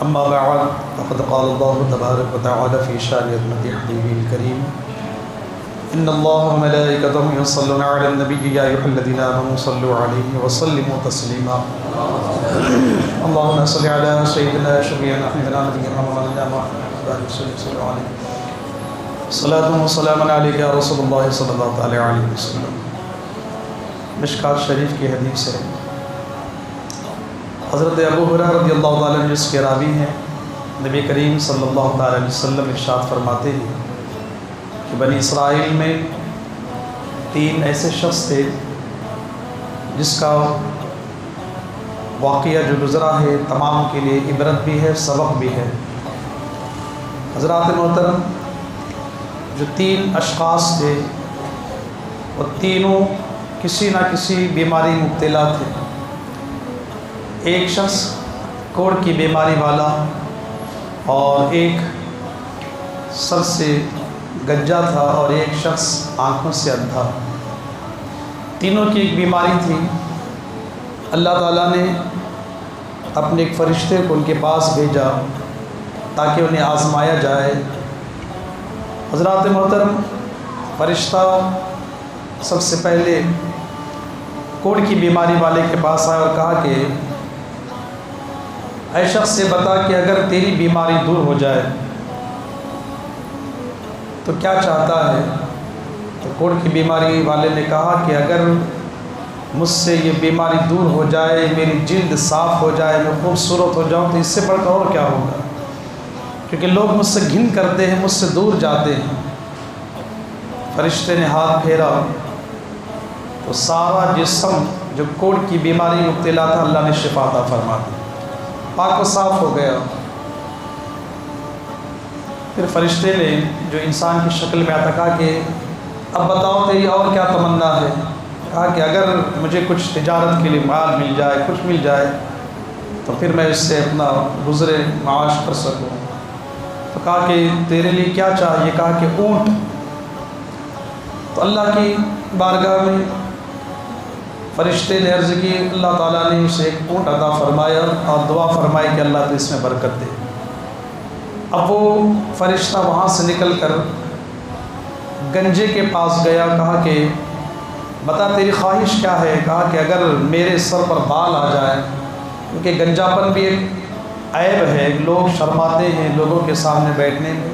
أما بعد فقد قال الله تبارك وتعالى في شأن حبيبه الكريم إن الله وملائكته يصلون على النبي يا أيها الذين آمنوا صلوا عليه وسلموا تسليما اللهم صل على سيدنا شفيعنا حبيبنا نبينا مولانا محمد صلى الله عليه صلاة وسلام عليك يا رسول الله صلى الله عليه وسلم۔ مشکات شریف کی حدیث ہے، حضرت ابو ہریرہ رضی اللہ تعالیٰ عنہ جس کے راوی ہیں، نبی کریم صلی اللہ تعالیٰ علیہ وسلم ارشاد فرماتے ہیں کہ بنی اسرائیل میں 3 ایسے شخص تھے جس کا واقعہ جو گزرا ہے تمام کے لیے عبرت بھی ہے، سبق بھی ہے۔ حضرات محترم، جو 3 اشخاص تھے وہ تینوں کسی نہ کسی بیماری مبتلا تھے۔ ایک شخص کوڑ کی بیماری والا، اور ایک سر سے گنجا تھا، اور ایک شخص آنکھوں سے اندھا۔ تینوں کی ایک بیماری تھی۔ اللہ تعالیٰ نے اپنے ایک فرشتے کو ان کے پاس بھیجا تاکہ انہیں آزمایا جائے۔ حضرات محترم، فرشتہ سب سے پہلے کوڑ کی بیماری والے کے پاس آیا اور کہا کہ اے شخص سے بتا کہ اگر تیری بیماری دور ہو جائے تو کیا چاہتا ہے؟ تو کوڑ کی بیماری والے نے کہا کہ اگر مجھ سے یہ بیماری دور ہو جائے، میری جلد صاف ہو جائے، میں خوبصورت ہو جاؤں، تو اس سے بڑھ کر اور کیا ہوگا، کیونکہ لوگ مجھ سے گھن کرتے ہیں، مجھ سے دور جاتے ہیں۔ فرشتے نے ہاتھ پھیرا تو سارا جسم جو کوڑ کی بیماری مبتلا تھا اللہ نے شفا عطا فرما دی، پاک و صاف ہو گیا۔ پھر فرشتے نے جو انسان کی شکل میں آتا کہا کہ اب بتاؤ تیری اور کیا تمنا ہے؟ کہا کہ اگر مجھے کچھ تجارت کے لیے مال مل جائے، کچھ مل جائے تو پھر میں اس سے اپنا گزرے معاش کر سکوں۔ تو کہا کہ تیرے لیے کیا چاہیے؟ کہا کہ اونٹ۔ تو اللہ کی بارگاہ میں فرشتے نے عرض کی، اللہ تعالیٰ نے اسے ایک اونٹ عطا فرمایا اور دعا فرمائی کہ اللہ تو اس میں برکت دے۔ اب وہ فرشتہ وہاں سے نکل کر گنجے کے پاس گیا، کہا کہ بتا تیری خواہش کیا ہے؟ کہا کہ اگر میرے سر پر بال آ جائے، کیونکہ گنجاپن بھی ایک عیب ہے، لوگ شرماتے ہیں لوگوں کے سامنے بیٹھنے میں۔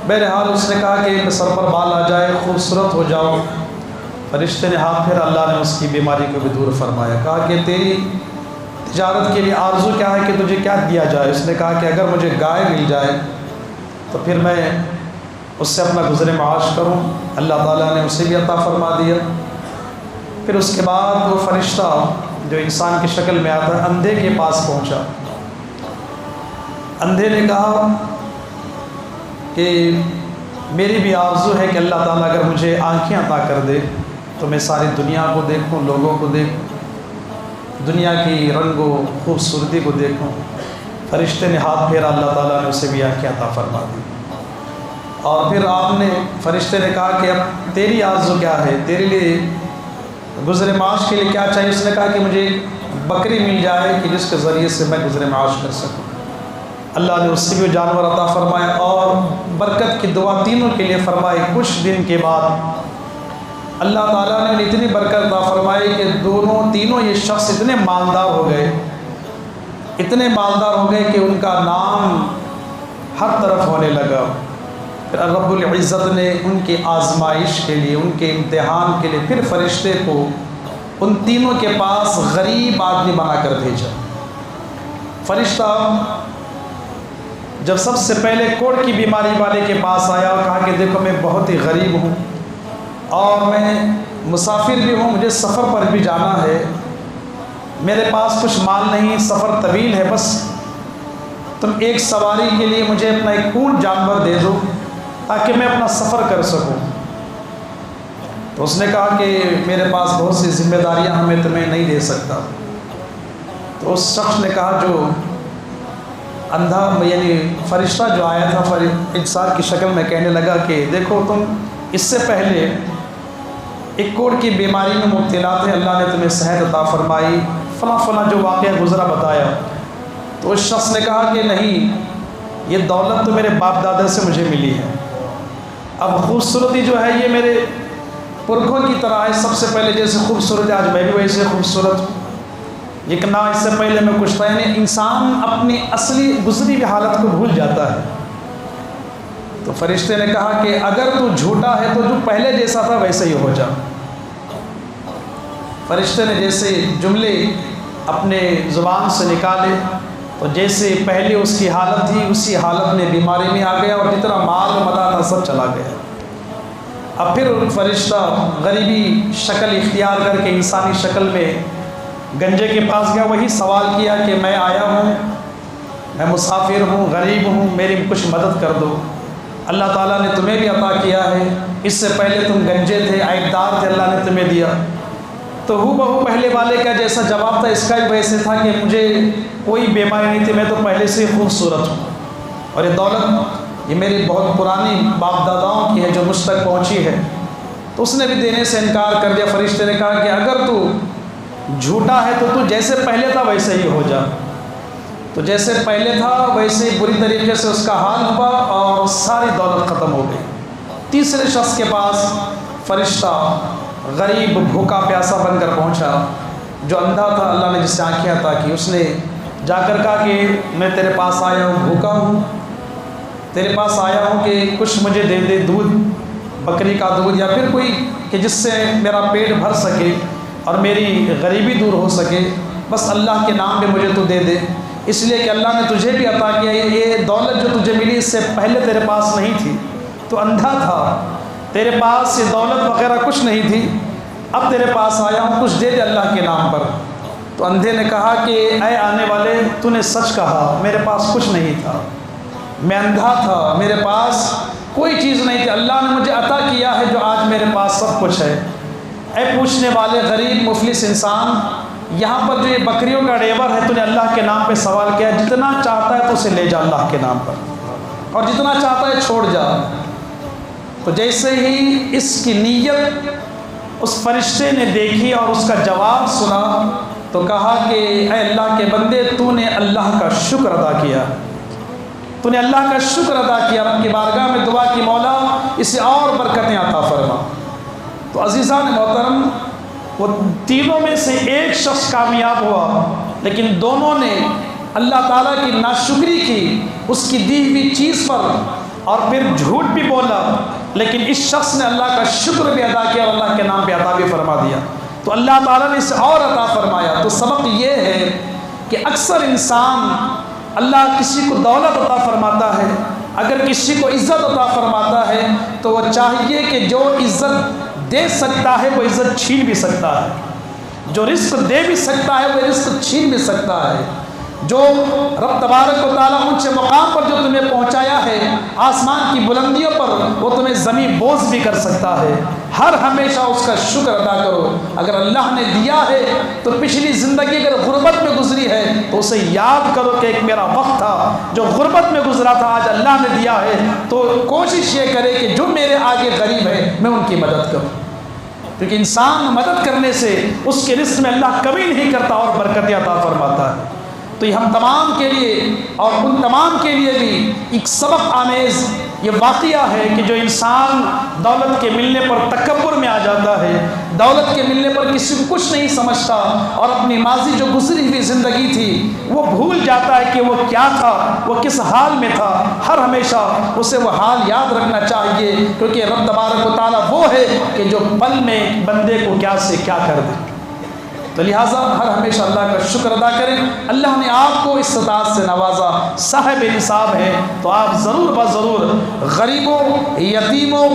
بہرحال اس نے کہا کہ سر پر بال آ جائے، خوبصورت ہو جاؤ۔ فرشتے نے ہاتھ پھیرا، اللہ نے اس کی بیماری کو بھی دور فرمایا۔ کہا کہ تیری تجارت کے لیے آرزو کیا ہے، کہ تجھے کیا دیا جائے؟ اس نے کہا کہ اگر مجھے گائے مل جائے تو پھر میں اس سے اپنا گزر معاش کروں۔ اللہ تعالیٰ نے اسے بھی عطا فرما دیا۔ پھر اس کے بعد وہ فرشتہ جو انسان کی شکل میں آتا ہے اندھے کے پاس پہنچا۔ اندھے نے کہا کہ میری بھی آرزو ہے کہ اللہ تعالیٰ اگر مجھے آنکھیں عطا کر دے تو میں ساری دنیا کو دیکھوں، لوگوں کو دیکھوں، دنیا کی رنگ و خوبصورتی کو دیکھوں۔ فرشتے نے ہاتھ پھیرا، اللہ تعالیٰ نے اسے بھی آنکھیں عطا فرما دی۔ اور پھر فرشتے نے کہا کہ اب تیری آرزو کیا ہے، تیرے لیے گزر معاش کے لیے کیا چاہیے؟ اس نے کہا کہ مجھے بکری مل جائے کہ جس کے ذریعے سے میں گزر معاش کر سکوں۔ اللہ نے اس سے بھی جانور عطا فرمایا اور برکت کی دعا تینوں کے لیے فرمائی۔ کچھ دن کے بعد اللہ تعالیٰ نے اتنی برکت عطا فرمائی کہ تینوں یہ شخص اتنے مالدار ہو گئے، اتنے مالدار ہو گئے کہ ان کا نام ہر طرف ہونے لگا۔ پھر رب العزت نے ان کی آزمائش کے لیے، ان کے امتحان کے لیے پھر فرشتے کو ان تینوں کے پاس غریب آدمی بنا کر بھیجا۔ فرشتہ جب سب سے پہلے کوڑ کی بیماری والے کے پاس آیا اور کہا کہ دیکھو میں بہت ہی غریب ہوں اور میں مسافر بھی ہوں، مجھے سفر پر بھی جانا ہے، میرے پاس کچھ مال نہیں، سفر طویل ہے، بس تم ایک سواری کے لیے مجھے اپنا ایک اونٹ جانور دے دو تاکہ میں اپنا سفر کر سکوں۔ تو اس نے کہا کہ میرے پاس بہت سی ذمہ داریاں ہیں، میں تمہیں نہیں دے سکتا۔ تو اس شخص نے کہا، جو اندھا یعنی فرشتہ جو آیا تھا انسان کی شکل میں، کہنے لگا کہ دیکھو تم اس سے پہلے ایک کوڑ کی بیماری میں مبتلا تھے، اللہ نے تمہیں صحت عطا فرمائی، فلاں فلاں جو واقعہ گزرا بتایا۔ تو اس شخص نے کہا کہ نہیں، یہ دولت تو میرے باپ دادا سے مجھے ملی ہے، اب خوبصورتی جو ہے یہ میرے پرکھوں کی طرح ہے، سب سے پہلے جیسے خوبصورت ہے آج میں بھی ویسے خوبصورت ہوں، لیکن نہ اس سے پہلے میں کچھ تھا۔ یعنی انسان اپنی اصلی گزری ہوئی حالت کو بھول جاتا ہے۔ تو فرشتے نے کہا کہ اگر تو جھوٹا ہے تو جو پہلے جیسا تھا ویسے ہی ہو جا۔ فرشتے نے جیسے جملے اپنے زبان سے نکالے تو جیسے پہلے اس کی حالت تھی اسی حالت میں بیماری میں آ گیا، اور جتنا مال و متاع تھا سب چلا گیا۔ اب پھر فرشتہ غریبی شکل اختیار کر کے انسانی شکل میں گنجے کے پاس گیا، وہی سوال کیا کہ میں آیا ہوں، میں مسافر ہوں، غریب ہوں، میری کچھ مدد کر دو۔ اللہ تعالیٰ نے تمہیں بھی عطا کیا ہے، اس سے پہلے تم گنجے تھے، عیبدار تھے، اللہ نے تمہیں دیا۔ تو ہو بہو پہلے والے کا جیسا جواب تھا اس کا بھی ویسے تھا کہ مجھے کوئی بیماری نہیں تھی، میں تو پہلے سے ہی خوبصورت ہوں، اور یہ دولت یہ میری بہت پرانی باپ داداؤں کی ہے جو مجھ تک پہنچی ہے۔ تو اس نے بھی دینے سے انکار کر دیا۔ فرشتے نے کہا کہ اگر تو جھوٹا ہے تو جیسے پہلے تھا ویسے ہی ہو جا۔ تو جیسے پہلے تھا ویسے بری طریقے سے اس کا حال ہوا اور ساری دولت ختم ہو گئی۔ تیسرے شخص کے پاس فرشتہ غریب بھوکا پیاسا بن کر پہنچا، جو اندھا تھا، اللہ نے جس سے آنکھیں عطا کی۔ اس نے جا کر کہا کہ میں تیرے پاس آیا ہوں، بھوکا ہوں، تیرے پاس آیا ہوں کہ کچھ مجھے دے دے، دودھ، بکری کا دودھ یا پھر کوئی کہ جس سے میرا پیٹ بھر سکے اور میری غریبی دور ہو سکے، بس اللہ کے نام پہ مجھے تو دے دے، اس لیے کہ اللہ نے تجھے بھی عطا کیا۔ یہ دولت جو تجھے ملی اس سے پہلے تیرے پاس نہیں تھی، تو اندھا تھا، تیرے پاس یہ دولت وغیرہ کچھ نہیں تھی، اب تیرے پاس آیا ہوں، کچھ دے دے اللہ کے نام پر۔ تو اندھے نے کہا کہ اے آنے والے، تو نے سچ کہا، میرے پاس کچھ نہیں تھا، میں اندھا تھا، میرے پاس کوئی چیز نہیں تھی، اللہ نے مجھے عطا کیا ہے جو آج میرے پاس سب کچھ ہے۔ اے پوچھنے والے غریب مفلس انسان، یہاں پر جو یہ بکریوں کا ڈیور ہے، تو نے اللہ کے نام پہ سوال کیا، جتنا چاہتا ہے تو اسے لے جا اللہ کے نام پر، اور جتنا چاہتا ہے چھوڑ جا۔ تو جیسے ہی اس کی نیت اس فرشتے نے دیکھی اور اس کا جواب سنا تو کہا کہ اے اللہ کے بندے، تو نے اللہ کا شکر ادا کیا، تو نے اللہ کا شکر ادا کیا، رب کی بارگاہ میں دعا کی، مولا اسے اور برکتیں عطا فرما۔ تو عزیزان محترم، وہ تینوں میں سے ایک شخص کامیاب ہوا، لیکن دونوں نے اللہ تعالیٰ کی ناشکری کی اس کی دی ہوئی چیز پر، اور پھر جھوٹ بھی بولا، لیکن اس شخص نے اللہ کا شکر بھی ادا کیا اور اللہ کے نام پہ عطا بھی فرما دیا، تو اللہ تعالیٰ نے اسے اور عطا فرمایا۔ تو سبق یہ ہے کہ اکثر انسان، اللہ کسی کو دولت عطا فرماتا ہے، اگر کسی کو عزت عطا فرماتا ہے تو وہ چاہیے کہ جو عزت دے سکتا ہے وہ عزت چھین بھی سکتا ہے، جو رزق دے بھی سکتا ہے وہ رزق چھین بھی سکتا ہے، جو رب تبارک و تعالیٰ اونچے مقام پر جو تمہیں پہنچایا ہے، آسمان کی بلندیوں پر، وہ تمہیں زمین بوز بھی کر سکتا ہے۔ ہر ہمیشہ اس کا شکر ادا کرو۔ اگر اللہ نے دیا ہے تو پچھلی زندگی اگر غربت میں گزری ہے تو اسے یاد کرو کہ ایک میرا وقت تھا جو غربت میں گزرا تھا، آج اللہ نے دیا ہے، تو کوشش یہ کرے کہ جو میرے آگے غریب ہے میں ان کی مدد کروں، کیونکہ انسان مدد کرنے سے اس کے رزق میں اللہ کمی نہیں کرتا اور برکت عطا فرماتا ہے۔ تو یہ ہم تمام کے لیے اور ان تمام کے لیے بھی ایک سبق آمیز یہ واقعہ ہے کہ جو انسان دولت کے ملنے پر تکبر میں آ جاتا ہے، دولت کے ملنے پر کسی کو کچھ نہیں سمجھتا اور اپنی ماضی جو گزری ہوئی زندگی تھی وہ بھول جاتا ہے کہ وہ کیا تھا، وہ کس حال میں تھا، ہر ہمیشہ اسے وہ حال یاد رکھنا چاہیے، کیونکہ رب تبارک و تعالیٰ وہ ہے کہ جو پل میں بندے کو کیا سے کیا کر دے۔ تو لہٰذا ہر ہمیشہ اللہ کا شکر ادا کریں۔ اللہ نے آپ کو اس استطاعت سے نوازا، صاحب نصاب ہے، تو آپ ضرور بضرور غریبوں، یتیموں،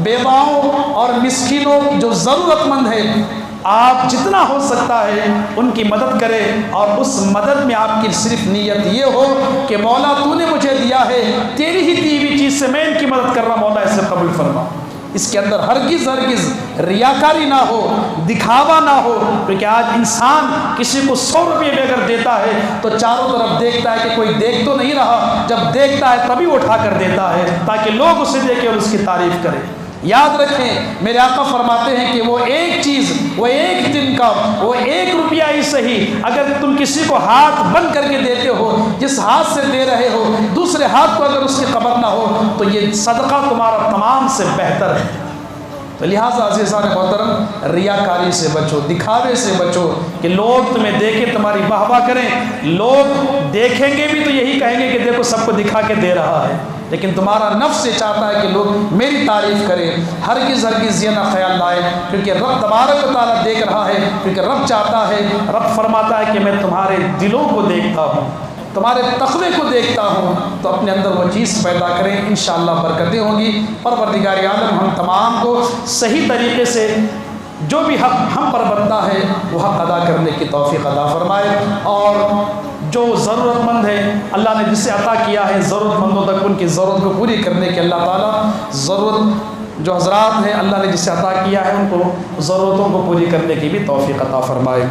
بیواؤں اور مسکینوں جو ضرورت مند ہیں، آپ جتنا ہو سکتا ہے ان کی مدد کریں، اور اس مدد میں آپ کی صرف نیت یہ ہو کہ مولا تو نے مجھے دیا ہے، تیری ہی دی ہوئی چیز سے میں ان کی مدد کر رہا، مولا اسے قبول فرما۔ اس کے اندر ہرگز ریاکاری نہ ہو، دکھاوا نہ ہو، کیونکہ آج انسان کسی کو 100 روپے بھی اگر دیتا ہے تو چاروں طرف دیکھتا ہے کہ کوئی دیکھ تو نہیں رہا، جب دیکھتا ہے تبھی اٹھا کر دیتا ہے تاکہ لوگ اسے دیکھیں اور اس کی تعریف کریں۔ یاد رکھیں میرے آقا فرماتے ہیں کہ وہ ایک چیز، وہ ایک دن کا، وہ 1 روپیہ ہی صحیح، اگر تم کسی کو ہاتھ بند کر کے دیتے ہو، جس ہاتھ سے دے رہے ہو دوسرے ہاتھ کو اگر اس کی خبر نہ ہو تو یہ صدقہ تمہارا تمام سے بہتر ہے۔ تو لہٰذا عزیزان محترم ریاکاری سے بچو، دکھاوے سے بچو کہ لوگ تمہیں دیکھیں، تمہاری واہ واہ کریں۔ لوگ دیکھیں گے بھی تو یہی کہیں گے کہ دیکھو سب کو دکھا کے دے رہا ہے، لیکن تمہارا نفس یہ چاہتا ہے کہ لوگ میری تعریف کریں۔ ہرگز ہرگز یہ نہ خیال لائے، کیونکہ رب تبارک و تعالیٰ دیکھ رہا ہے، کیونکہ رب چاہتا ہے، رب فرماتا ہے کہ میں تمہارے دلوں کو دیکھتا ہوں، تمہارے تقوی کو دیکھتا ہوں۔ تو اپنے اندر وہ چیز پیدا کریں، انشاءاللہ برکتیں ہوں گی۔ پروردگار عالم ہم تمام کو صحیح طریقے سے جو بھی حق ہم پر بنتا ہے وہ حق ادا کرنے کی توفیق عطا فرمائے، اور جو ضرورت مند ہے اللہ نے جسے عطا کیا ہے ضرورت مندوں تک ان کی ضرورت کو پوری کرنے کی اللہ تعالیٰ ضرورت جو حضرات ہیں اللہ نے جسے عطا کیا ہے ان کو ضرورتوں کو پوری کرنے کی بھی توفیق عطا فرمائے۔